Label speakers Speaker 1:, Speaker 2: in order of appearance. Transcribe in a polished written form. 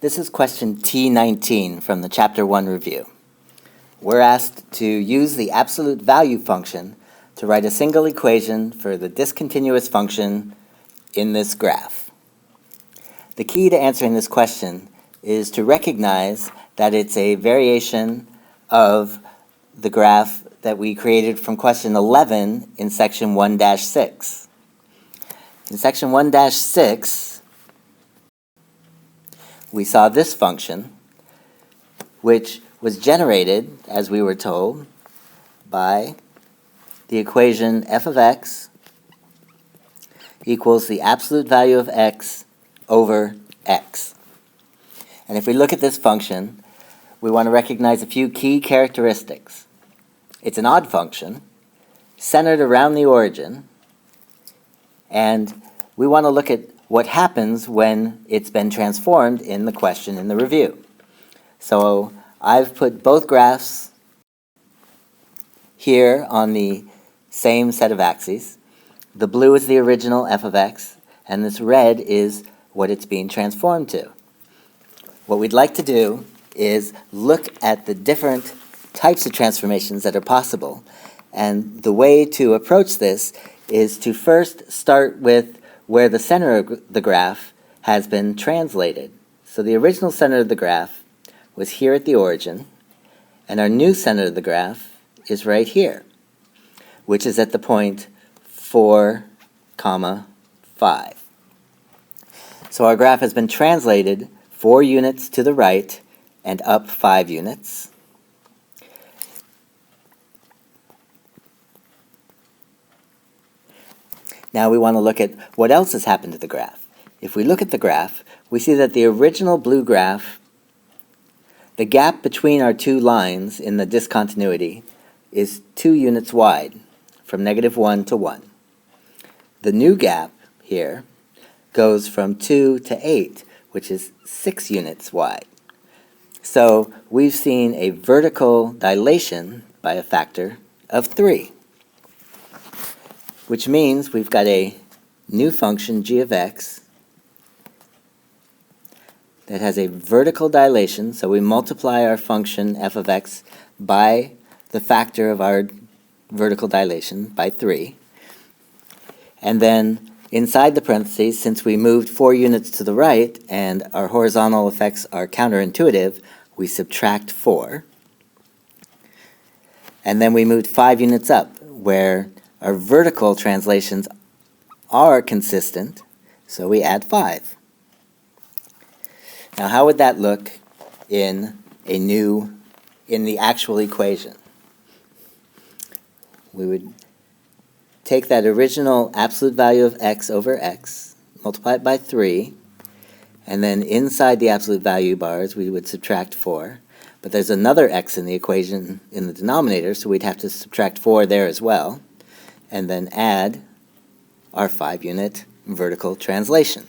Speaker 1: This is question T19 from the Chapter 1 review. We're asked to use the absolute value function to write a single equation for the discontinuous function in this graph. The key to answering this question is to recognize that it's a variation of the graph that we created from question 11 in section 1-6. In section 1-6, we saw this function, which was generated, as we were told, by the equation f of x equals the absolute value of x over x. And if we look at this function, we want to recognize a few key characteristics. It's an odd function, centered around the origin, and we want to look at what happens when it's been transformed in the question in the review. So I've put both graphs here on the same set of axes. The blue is the original f of x, and this red is what it's being transformed to. What we'd like to do is look at the different types of transformations that are possible, and the way to approach this is to first start with where the center of the graph has been translated. So the original center of the graph was here at the origin, and our new center of the graph is right here, which is at the point 4, 5. So our graph has been translated 4 units to the right and up 5 units. Now we want to look at what else has happened to the graph. If we look at the graph, we see that the original blue graph, the gap between our two lines in the discontinuity is 2 units wide, from -1 to 1. The new gap here goes from 2 to 8, which is 6 units wide. So we've seen a vertical dilation by a factor of 3. Which means we've got a new function, g of x, that has a vertical dilation, so we multiply our function f of x by the factor of our vertical dilation, by 3. And then inside the parentheses, since we moved 4 units to the right and our horizontal effects are counterintuitive, we subtract 4. And then we moved 5 units up, where our vertical translations are consistent, so we add 5. Now how would that look in the actual equation? We would take that original absolute value of x over x, multiply it by 3, and then inside the absolute value bars we would subtract 4. But there's another x in the equation in the denominator, so we'd have to subtract 4 there as well, and then add our 5-unit vertical translation.